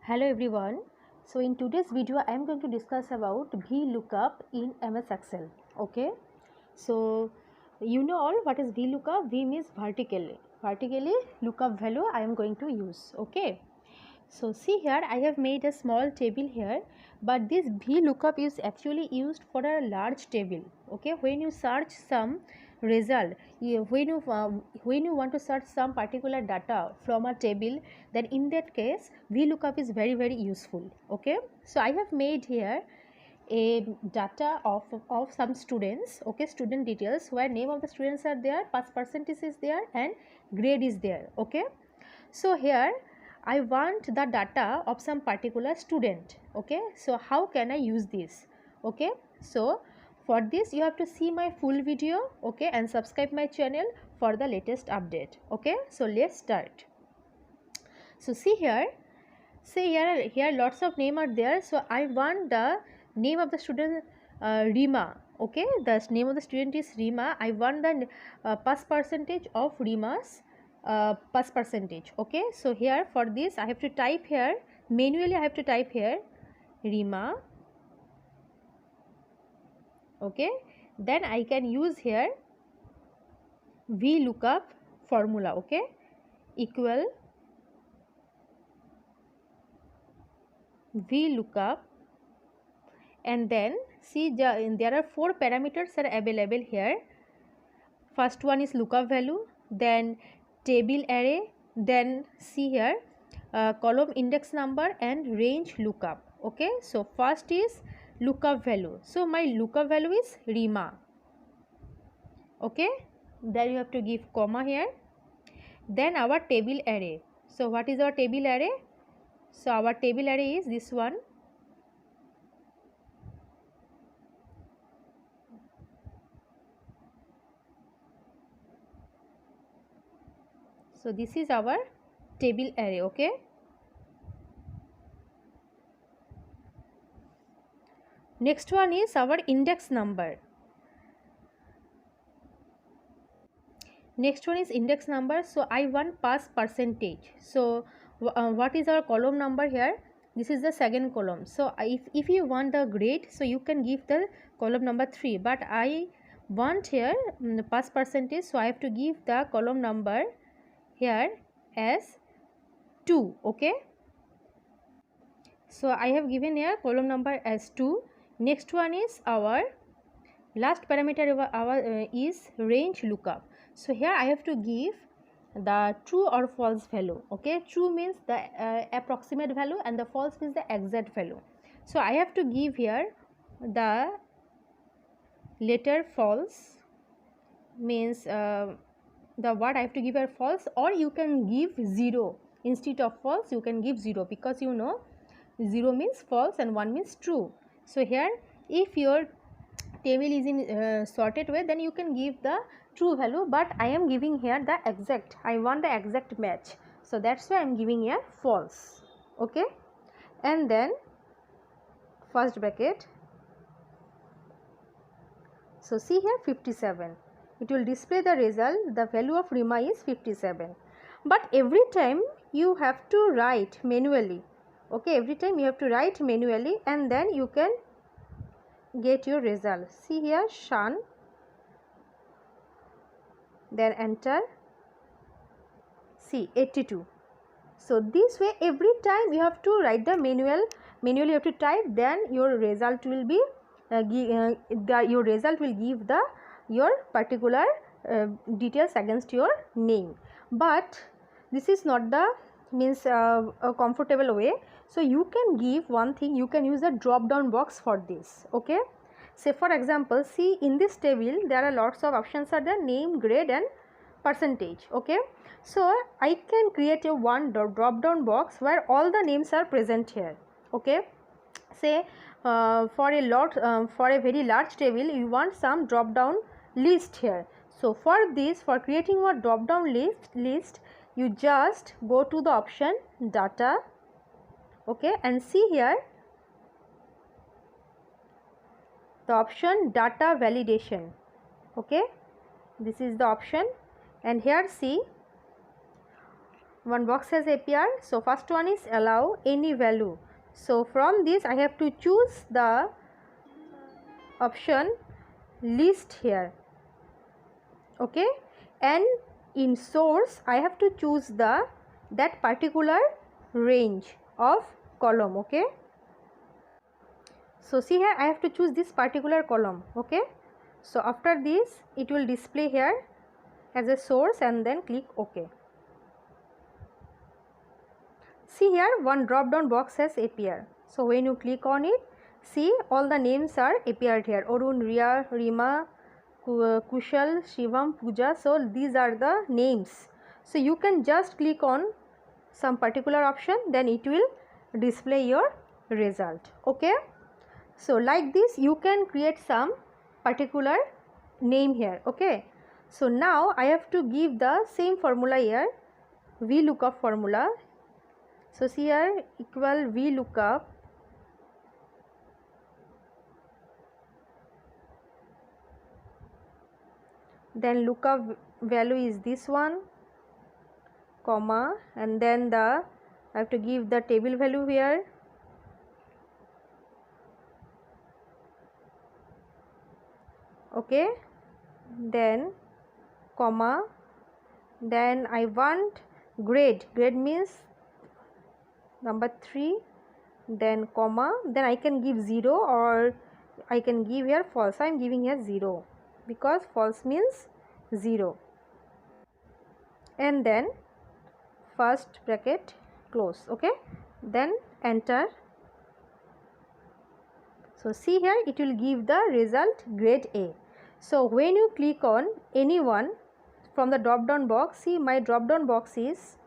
Hello everyone. So in today's video I am going to discuss about VLOOKUP in MS Excel. Okay. So you know all what is VLOOKUP. V means vertically. Vertically lookup value I am going to use. Okay. So see here I have made a small table here, but this VLOOKUP is actually used for a large table. Okay, when you search some result, when you want to search some particular data from a table, then in that case VLOOKUP is very useful. Okay, so I have made here a data of some students. Okay, student details where name of the students are there, pass percentage is there, and grade is there. Okay, so here I want the data of some particular student. Okay, so how can I use this? Okay, so for this you have to see my full video. Okay, and subscribe my channel for the latest update. Okay, so let's start. So see here, here lots of name are there. So I want the name of the student Rima. Okay, the name of the student is Rima. I want the pass percentage of Rima's pass percentage. Okay, so here for this I have to type here manually. I have to type here Rima. Okay, then I can use here VLOOKUP formula. Okay, equal VLOOKUP, and then see there are 4 parameters are available here. First one is lookup value, then table array, then see here column index number and range lookup. Okay, so first is lookup value. So my lookup value is Rima. Okay, then you have to give comma here. Then our table array. So what is our table array? So our table array is this one. So this is our table array. Okay, next one is our index number. Next one is index number. So I want pass percentage. So what is our column number here? This is the second column. So if you want the grade, so you can give the column number 3, but I want here pass percentage, so I have to give the column number here as 2. Okay, so I have given here column number as 2. Next one is our last parameter is range lookup. So here I have to give the true or false value. Okay, true means the approximate value and the false means the exact value. So I have to give here the letter false, means the word I have to give here false, or you can give 0 instead of false. You can give 0 because you know 0 means false and 1 means true. So here if your table is in sorted way, then you can give the true value, but I am giving here the exact. I want the exact match, so that's why I am giving here false. Okay, and then first bracket. So see here 57, it will display the result. The value of Rima is 57, but every time you have to write manually. Okay, every time you have to write manually, and then you can get your result. See here Shan, then enter. See 82. So this way every time you have to write the manually you have to type, then your result will be your result will give the your particular details against your name. But this is not the means a comfortable way. So you can give one thing, you can use a drop down box for this. Okay, say for example, see in this table there are lots of options are there, name, grade and percentage. Okay, so I can create a one drop down box where all the names are present here. Okay, say for a very large table you want some drop down list here. So for this, for creating a drop down list you just go to the option data. Okay, and see here the option data validation. Okay, this is the option, and here see one box has appear. So first one is allow any value. So from this I have to choose the option list here, okay, and in source I have to choose that particular range of column, okay. So see here I have to choose this particular column, okay. So after this it will display here as a source and then click OK. See here one drop down box has appeared. So when you click on it, see all the names are appeared here: Arun, Riya, Rima, Kushal, Shivam, Pooja. So these are the names. So you can just click on some particular option, then it will display your result, okay. So like this you can create some particular name here, okay. So now I have to give the same formula here, VLOOKUP formula. So see here equal VLOOKUP, then lookup value is this one, comma, and then I have to give the table value here, okay, then comma, then I want grade means number 3, then comma, then I can give 0 or I can give here false. I am giving here 0 because false means 0, and then first bracket close, okay, then enter. So see here it will give the result grade A. So when you click on any one from the drop down box, see my drop down box is,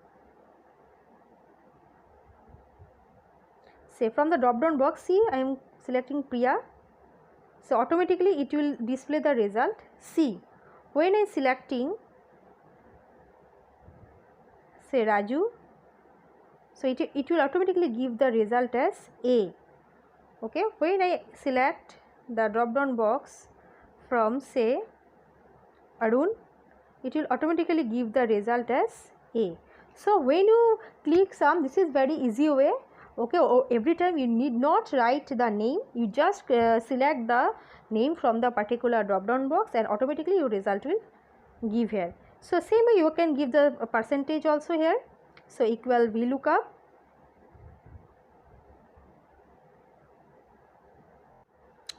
say from the drop down box, see I am selecting Priya. So automatically it will display the result C. When I am selecting say Raju, so it will automatically give the result as A, okay. When I select the drop down box from say Arun, it will automatically give the result as A. So when you click some, this is very easy way, okay. Every time you need not write the name, you just select the name from the particular drop down box and automatically your result will give here. So same way you can give the percentage also here. So equal VLOOKUP,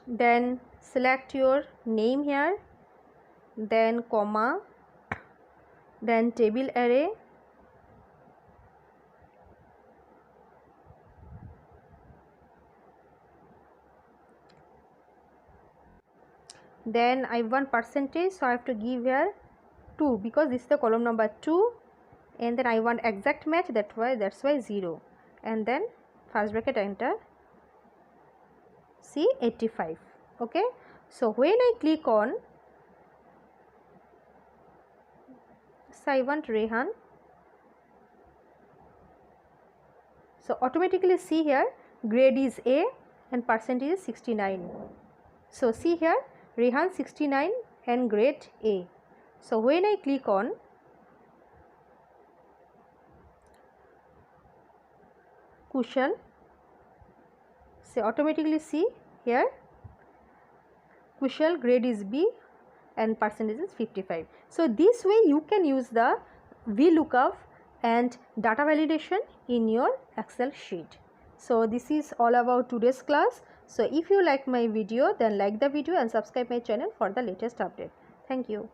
then select your name here, then comma, then table array, then I want percentage, so I have to give here 2 because this is the column number 2, and then I want exact match, that's why 0, and then first bracket enter, see 85, okay. So when I click on, so I want Rehan, so automatically see here grade is A and percentage is 69. So see here Rehan 69 and grade A. So when I click on Kushal, so automatically see here Kushal grade is B and percentage is 55. So this way you can use the VLOOKUP and data validation in your Excel sheet. So this is all about today's class. So if you like my video, then like the video and subscribe my channel for the latest update. Thank you.